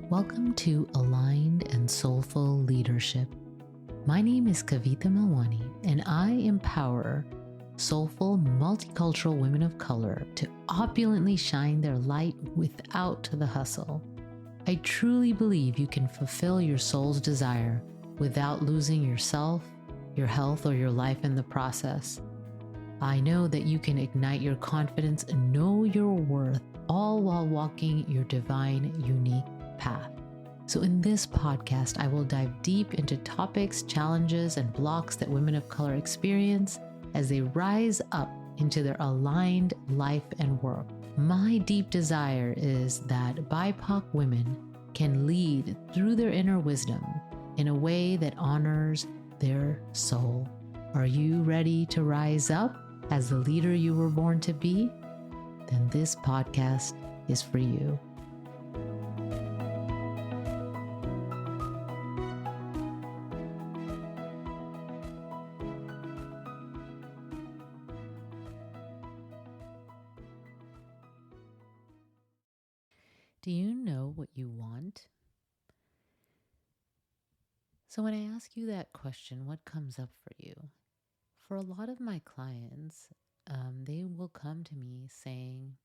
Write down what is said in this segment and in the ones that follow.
Welcome to Aligned and Soulful Leadership. My name is Kavita Milwani, and I empower soulful, multicultural women of color to opulently shine their light without the hustle. I truly believe you can fulfill your soul's desire without losing yourself, your health, or your life in the process. I know that you can ignite your confidence and know your worth, all while walking your divine, unique path. So in this podcast, I will dive deep into topics, challenges, and blocks that women of color experience as they rise up into their aligned life and work. My deep desire is that BIPOC women can lead through their inner wisdom in a way that honors their soul. Are you ready to rise up as the leader you were born to be? Then this podcast is for you. Do you know what you want? So when I ask you that question, what comes up for you? For a lot of my clients, they will come to me saying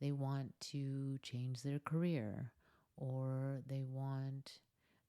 they want to change their career, or they want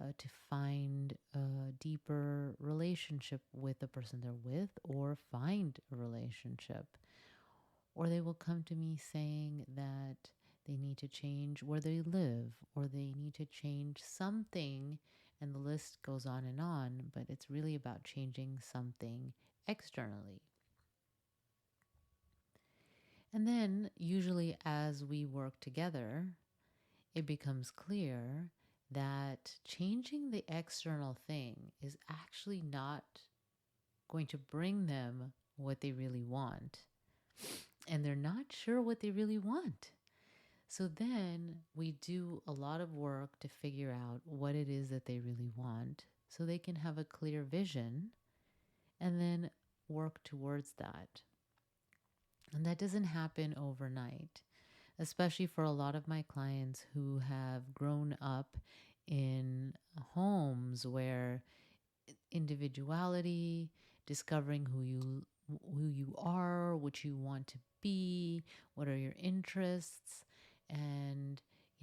to find a deeper relationship with the person they're with, or find a relationship. Or they will come to me saying that they need to change where they live, or they need to change something, and the list goes on, but it's really about changing something externally. And then, usually as we work together, it becomes clear that changing the external thing is actually not going to bring them what they really want. And they're not sure what they really want. So then we do a lot of work to figure out what it is that they really want so they can have a clear vision and then work towards that. And that doesn't happen overnight, especially for a lot of my clients who have grown up in homes where individuality, discovering who you are, what you want to be, what are your interests, and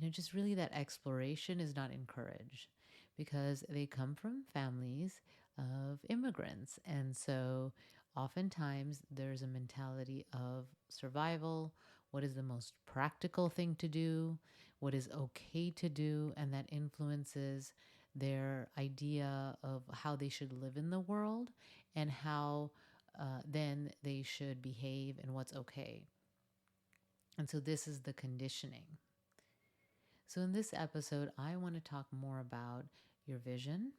just really that exploration is not encouraged because they come from families of immigrants. And so oftentimes there's a mentality of survival. What is the most practical thing to do? What is okay to do? And that influences their idea of how they should live in the world and how then they should behave and what's okay. And so this is the conditioning. So in this episode, I want to talk more about your vision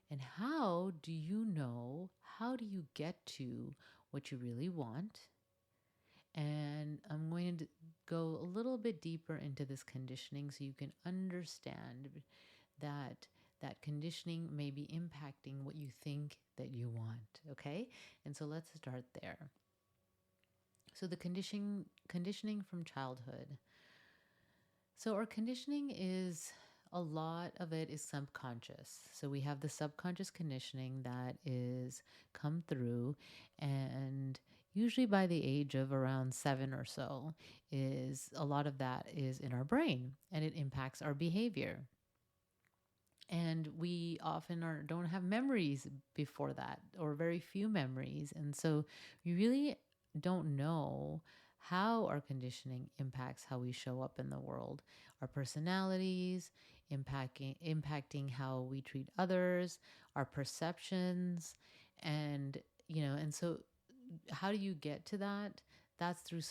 and how do you get to what you really want? And I'm going to go a little bit deeper into this conditioning so you can understand that conditioning may be impacting what you think that you want, okay? And so let's start there. So the conditioning from childhood. So our conditioning is, a lot of it is subconscious. So we have the subconscious conditioning that is come through, and usually by the age of around 7 or so, is a lot of that is in our brain and it impacts our behavior. And we often don't have memories before that, or very few memories. And so we really don't know how our conditioning impacts how we show up in the world, our personalities, impacting how we treat others, our perceptions. And so how do you get to that? That's through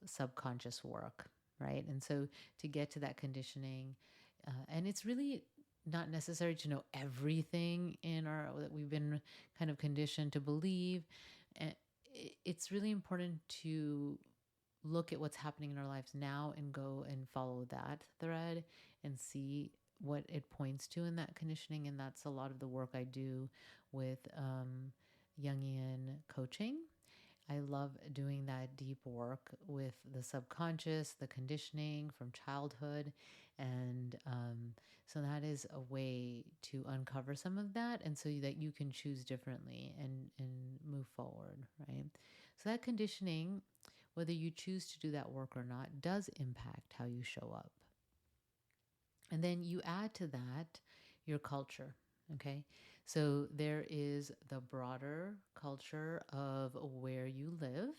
subconscious work, right? And so to get to that conditioning, and it's really not necessary to know everything that we've been kind of conditioned to believe. And it's really important to look at what's happening in our lives now and go and follow that thread and see what it points to in that conditioning. And that's a lot of the work I do with Jungian coaching. I love doing that deep work with the subconscious, the conditioning from childhood, and So that is a way to uncover some of that, and so that you can choose differently and move forward, right? So that conditioning, whether you choose to do that work or not, does impact how you show up. And then you add to that your culture, okay? So there is the broader culture of where you live,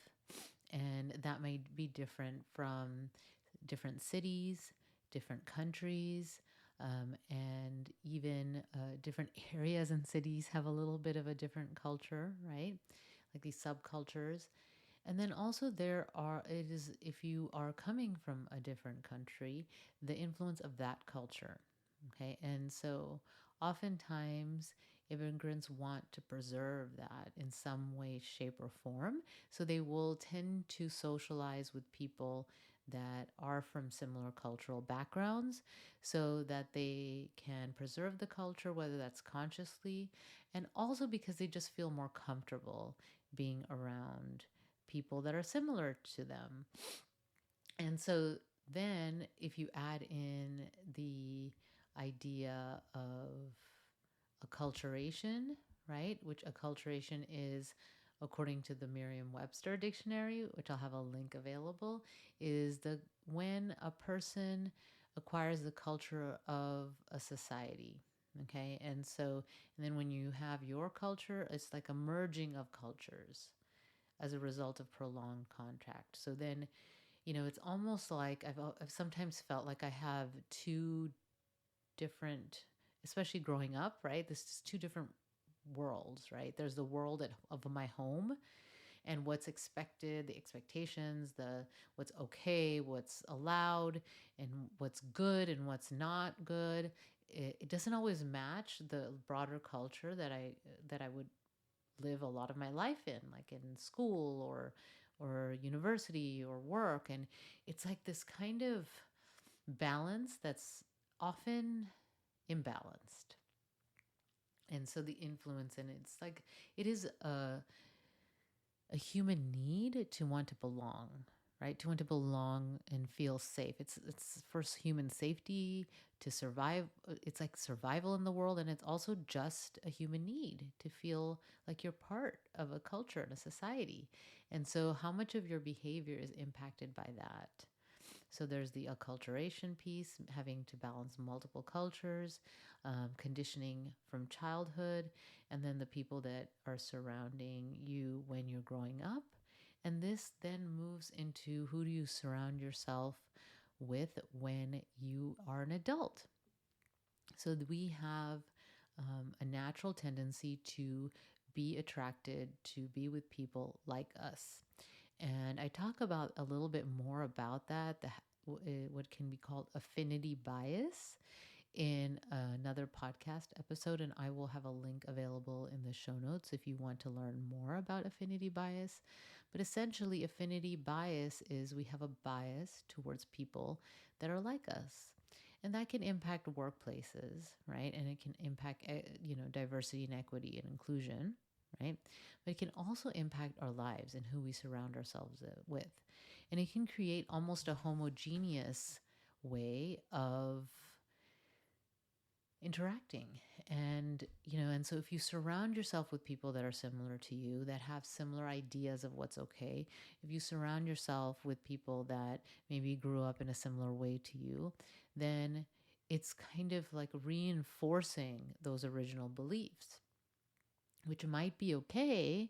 and that may be different from different cities, different countries, and even different areas and cities have a little bit of a different culture, right? Like these subcultures. And then also it is, if you are coming from a different country, the influence of that culture. Okay. And so oftentimes immigrants want to preserve that in some way, shape, or form. So they will tend to socialize with people that are from similar cultural backgrounds so that they can preserve the culture, whether that's consciously, and also because they just feel more comfortable being around people that are similar to them. And so then if you add in the idea of acculturation, right, which acculturation is, according to the Merriam-Webster dictionary, which I'll have a link available, is the when a person acquires the culture of a society. Okay. And then when you have your culture, it's like a merging of cultures as a result of prolonged contact. So then, it's almost like I've sometimes felt like I have two different, especially growing up, right? This is two different worlds, right? There's the world of my home and what's expected, the expectations, the what's okay, what's allowed, and what's good and what's not good. It doesn't always match the broader culture that I would live a lot of my life in, like in school or university or work. And it's like this kind of balance that's often imbalanced. And so the influence, and it's like it is a human need to want to belong, right? To want to belong and feel safe. It's first human safety to survive. It's like survival in the world, and it's also just a human need to feel like you're part of a culture and a society. And so, how much of your behavior is impacted by that? So there's the acculturation piece, having to balance multiple cultures, conditioning from childhood, and then the people that are surrounding you when you're growing up. And this then moves into who do you surround yourself with when you are an adult. So we have a natural tendency to be attracted to be with people like us. And I talk about a little bit more about that, what can be called affinity bias, in another podcast episode. And I will have a link available in the show notes if you want to learn more about affinity bias. But essentially, affinity bias is we have a bias towards people that are like us. And that can impact workplaces, right? And it can impact, diversity and equity and inclusion, right? But it can also impact our lives and who we surround ourselves with. And it can create almost a homogeneous way of interacting. And so if you surround yourself with people that are similar to you, that have similar ideas of what's okay, if you surround yourself with people that maybe grew up in a similar way to you, then it's kind of like reinforcing those original beliefs, which might be okay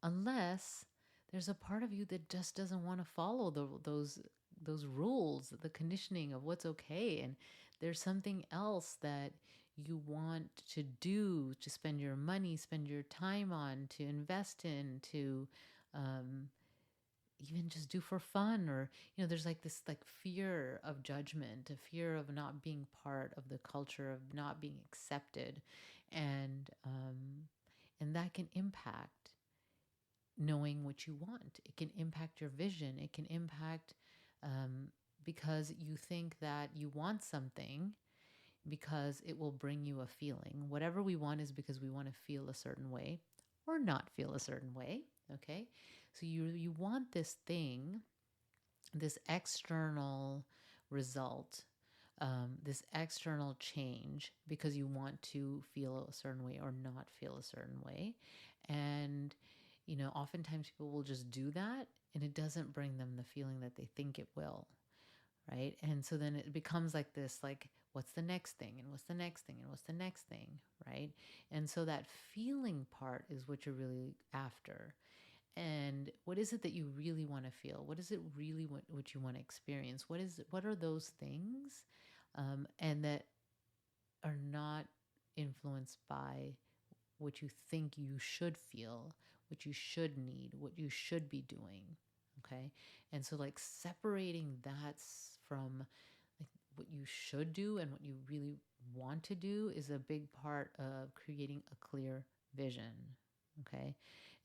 unless there's a part of you that just doesn't want to follow those rules, the conditioning of what's okay, and there's something else that you want to do, to spend your money, spend your time on, to invest in, to even just do for fun, or there's like this like fear of judgment, a fear of not being part of the culture, of not being accepted, and that can impact knowing what you want. It can impact your vision. It can impact because you think that you want something because it will bring you a feeling. Whatever we want is because we want to feel a certain way or not feel a certain way. Okay. So you want this thing, this external result this external change because you want to feel a certain way or not feel a certain way. And, oftentimes people will just do that and it doesn't bring them the feeling that they think it will. Right. And so then it becomes like this, like, what's the next thing? And what's the next thing? And what's the next thing? Right. And so that feeling part is what you're really after. And what is it that you really want to feel? What is it really what you want to experience? What are those things? And that are not influenced by what you think you should feel, what you should need, what you should be doing. Okay. And so, like, separating that from like what you should do and what you really want to do is a big part of creating a clear vision. Okay.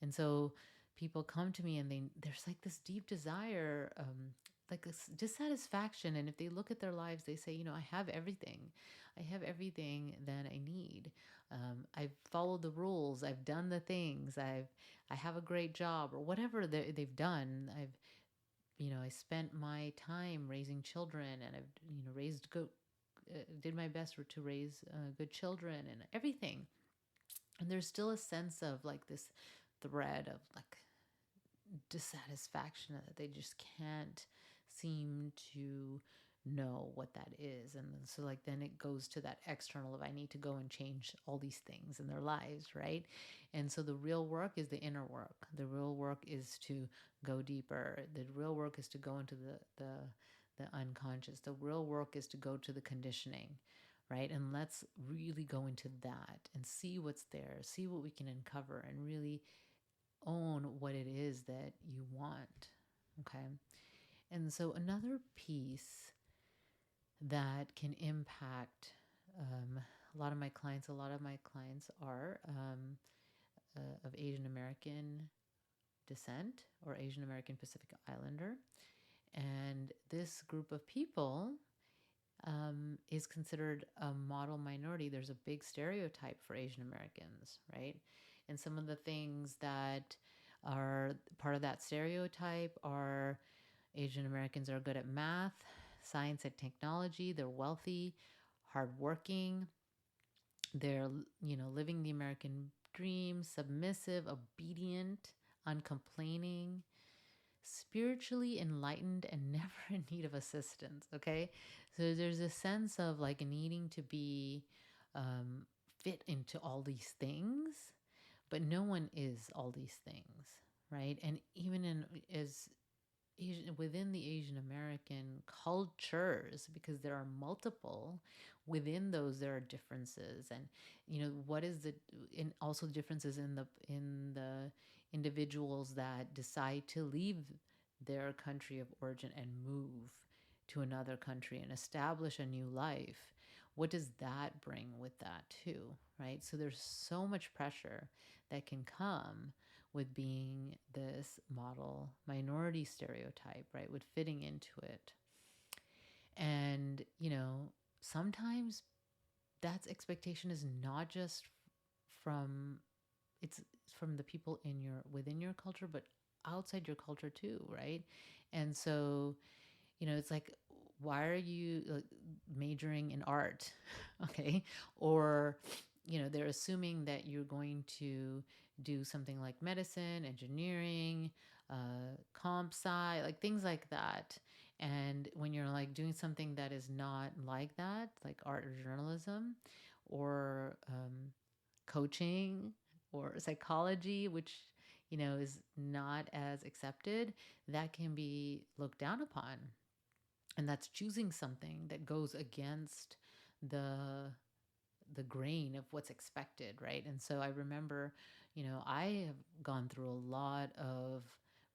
And so people come to me and there's like this deep desire, like this dissatisfaction. And if they look at their lives, they say, I have everything. I have everything that I need. I've followed the rules. I've done the things. I have a great job or whatever they've done. I spent my time raising children, and I've, raised good, did my best to raise good children and everything. And there's still a sense of like this thread of like dissatisfaction that they just can't seem to know what that is. And so like then it goes to that external of I need to go and change all these things in their lives, right? And so the real work is the inner work. The real work is to go deeper. The real work is to go into the unconscious. The real work is to go to the conditioning, right? And let's really go into that and see what's there, see what we can uncover, and really own what it is that you want. Okay. And so another piece that can impact a lot of my clients are of Asian American descent or Asian American Pacific Islander. And this group of people is considered a model minority. There's a big stereotype for Asian Americans, right? And some of the things that are part of that stereotype are Asian Americans are good at math, science, and technology. They're wealthy, hardworking. They're, living the American dream, submissive, obedient, uncomplaining, spiritually enlightened, and never in need of assistance. Okay. So there's a sense of like needing to be fit into all these things, but no one is all these things. Right. And even within the Asian American cultures, because there are multiple, within those there are differences. And what is and also differences in the individuals that decide to leave their country of origin and move to another country and establish a new life. What does that bring with that too, right? So there's so much pressure that can come with being this model minority stereotype, right? With fitting into it. And, sometimes that expectation is not just from it's from the people within your culture, but outside your culture too, right? And so, it's like, why are you majoring in art? Okay. Or, they're assuming that you're going to do something like medicine, engineering, comp sci, like things like that. And when you're like doing something that is not like that, like art or journalism or coaching or psychology, which, is not as accepted, that can be looked down upon. And that's choosing something that goes against the grain of what's expected, right? And so I remember, I have gone through a lot of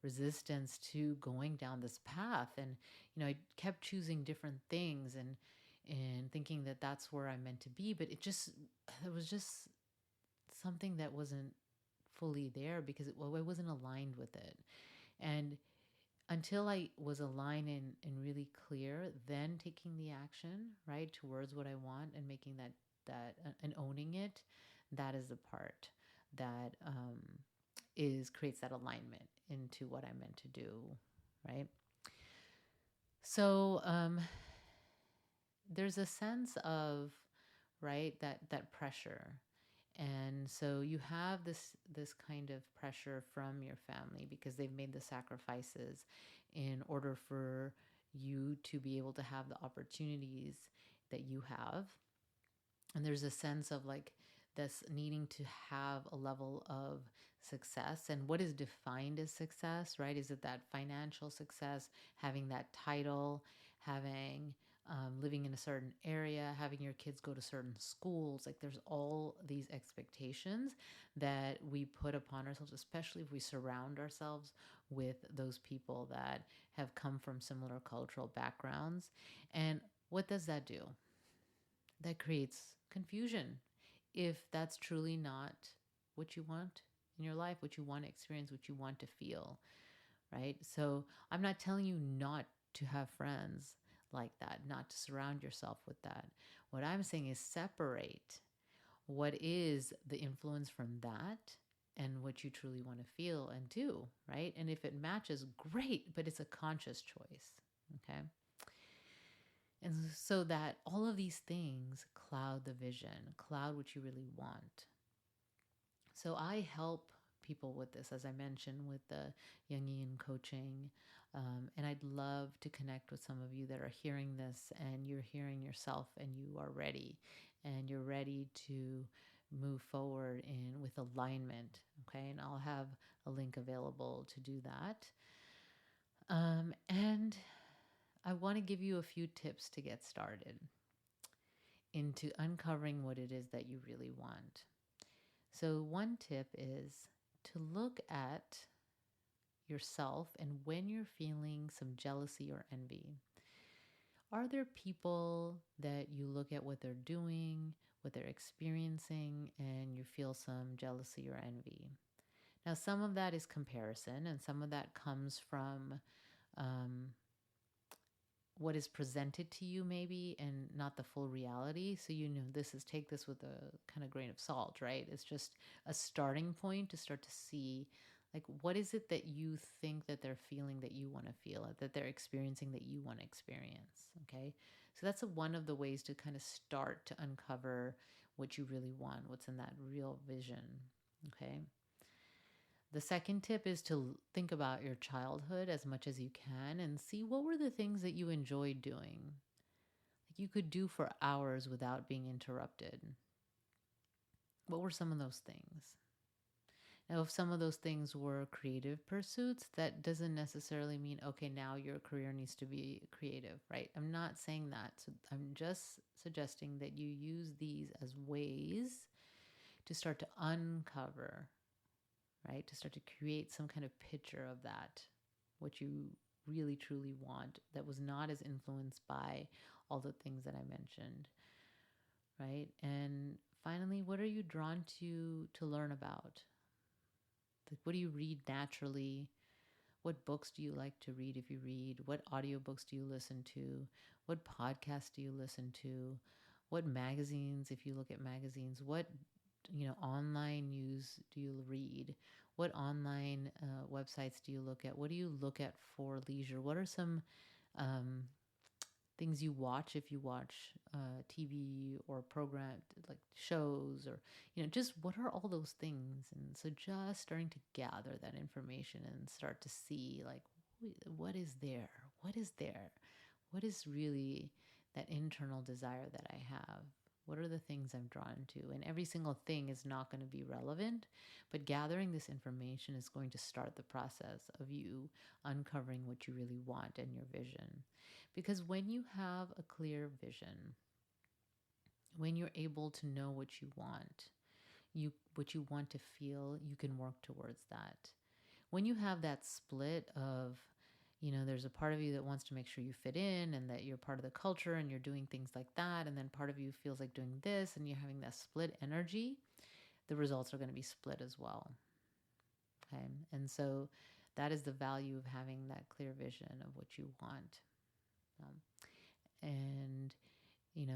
resistance to going down this path. And, I kept choosing different things and thinking that that's where I'm meant to be. But it was just something that wasn't fully there because I wasn't aligned with it. And until I was aligned and really clear, then taking the action, right, towards what I want and making that and owning it, that is the part that creates that alignment into what I'm meant to do, right? So there's a sense of, right, that pressure. And so you have this kind of pressure from your family because they've made the sacrifices in order for you to be able to have the opportunities that you have. And there's a sense of like this needing to have a level of success. And what is defined as success, right? Is it that financial success, having that title, having living in a certain area, having your kids go to certain schools? Like there's all these expectations that we put upon ourselves, especially if we surround ourselves with those people that have come from similar cultural backgrounds. And what does that do? That creates confusion if that's truly not what you want in your life, what you want to experience, what you want to feel, right? So I'm not telling you not to have friends like that, not to surround yourself with that. What I'm saying is separate what is the influence from that and what you truly want to feel and do, right? And if it matches, great, but it's a conscious choice, okay? And so that all of these things cloud the vision, cloud what you really want. So I help people with this, as I mentioned, with the Jungian coaching. And I'd love to connect with some of you that are hearing this and you're hearing yourself and you are ready and you're ready to move forward in with alignment. Okay. And I'll have a link available to do that. And I want to give you a few tips to get started into uncovering what it is that you really want. So, one tip is to look at yourself and when you're feeling some jealousy or envy. Are there people that you look at what they're doing, what they're experiencing, and you feel some jealousy or envy? Now, some of that is comparison, and some of that comes from um, what is presented to you maybe and not the full reality. So this is, take this with a kind of grain of salt, right? It's just a starting point to start to see like what is it that you think that they're feeling that you want to feel, that they're experiencing that you want to experience. Okay, so that's one of the ways to kind of start to uncover what you really want, what's in that real vision. Okay, the second tip is to think about your childhood as much as you can and see what were the things that you enjoyed doing. Like you could do for hours without being interrupted. What were some of those things? Now, if some of those things were creative pursuits, that doesn't necessarily mean, okay, now your career needs to be creative, right? I'm not saying that. So I'm just suggesting that you use these as ways to start to uncover, right? To start to create some kind of picture of that, what you really truly want, that was not as influenced by all the things that I mentioned, right? And finally, what are you drawn to learn about? Like, what do you read naturally? What books do you like to read if you read? What audiobooks do you listen to? What podcasts do you listen to? What magazines, if you look at magazines, what online news do you read? What online websites do you look at? What do you look at for leisure? What are some um, things you watch if you watch TV or program like shows, or just what are all those things? And so just starting to gather that information and start to see like what is there, what is there, what is really that internal desire that I have. What are the things I'm drawn to? And every single thing is not going to be relevant, but gathering this information is going to start the process of you uncovering what you really want and your vision. Because when you have a clear vision, when you're able to know what you want, what you want to feel, you can work towards that. When you have that split of, there's a part of you that wants to make sure you fit in and that you're part of the culture and you're doing things like that, and then part of you feels like doing this, and you're having that split energy, the results are going to be split as well. Okay. And so that is the value of having that clear vision of what you want. And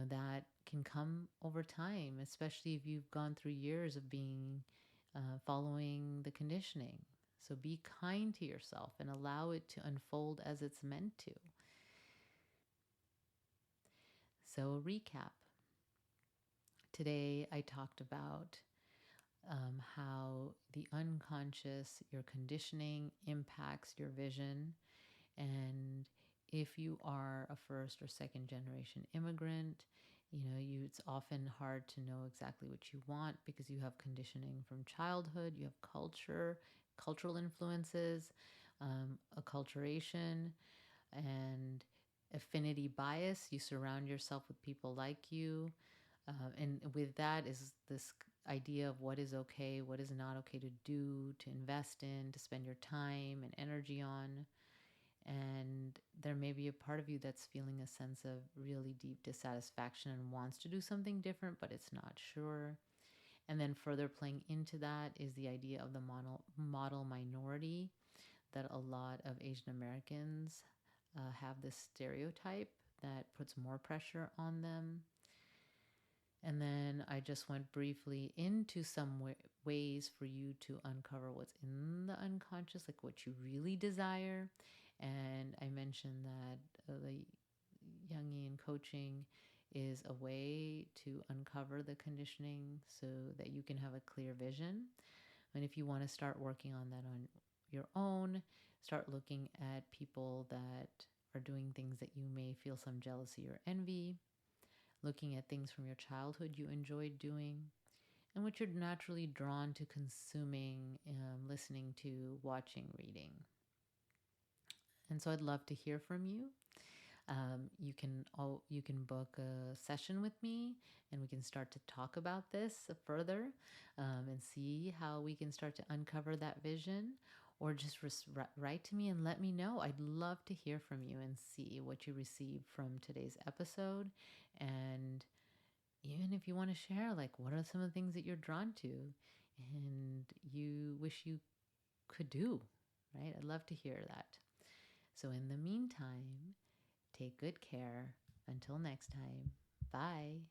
that can come over time, especially if you've gone through years of being following the conditioning. So be kind to yourself and allow it to unfold as it's meant to. So, recap. Today, I talked about how the unconscious, your conditioning, impacts your vision. And if you are a first or second generation immigrant, it's often hard to know exactly what you want because you have conditioning from childhood, you have cultural influences, acculturation, and affinity bias. You surround yourself with people like you. And with that is this idea of what is okay, what is not okay to do, to invest in, to spend your time and energy on. And there may be a part of you that's feeling a sense of really deep dissatisfaction and wants to do something different, but it's not sure. And then further playing into that is the idea of the model minority, that a lot of Asian Americans have this stereotype that puts more pressure on them. And then I just went briefly into some ways for you to uncover what's in the unconscious, like what you really desire. And I mentioned that the Jungian coaching is a way to uncover the conditioning so that you can have a clear vision. And if you want to start working on that on your own, start looking at people that are doing things that you may feel some jealousy or envy, looking at things from your childhood you enjoyed doing, and what you're naturally drawn to consuming, listening to, watching, reading. And so I'd love to hear from you. You can book a session with me, and we can start to talk about this further, and see how we can start to uncover that vision. Or just write to me and let me know. I'd love to hear from you and see what you received from today's episode. And even if you want to share, like, what are some of the things that you're drawn to and you wish you could do, right? I'd love to hear that. So in the meantime, take good care. Until next time, bye.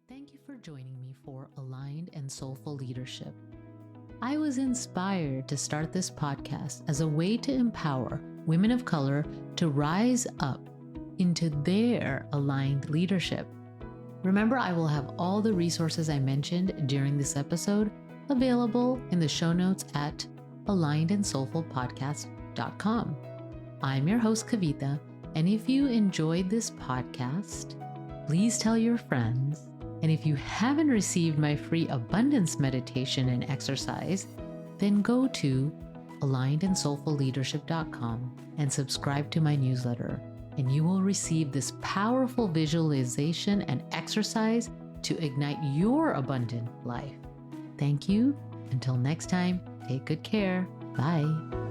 Thank you for joining me for Aligned and Soulful Leadership. I was inspired to start this podcast as a way to empower women of color to rise up into their aligned leadership. Remember, I will have all the resources I mentioned during this episode available in the show notes at alignedandsoulfulpodcast.com. I'm your host, Kavita, and if you enjoyed this podcast, please tell your friends. And if you haven't received my free abundance meditation and exercise, then go to alignedandsoulfulleadership.com and subscribe to my newsletter, and you will receive this powerful visualization and exercise to ignite your abundant life. Thank you. Until next time, take good care. Bye.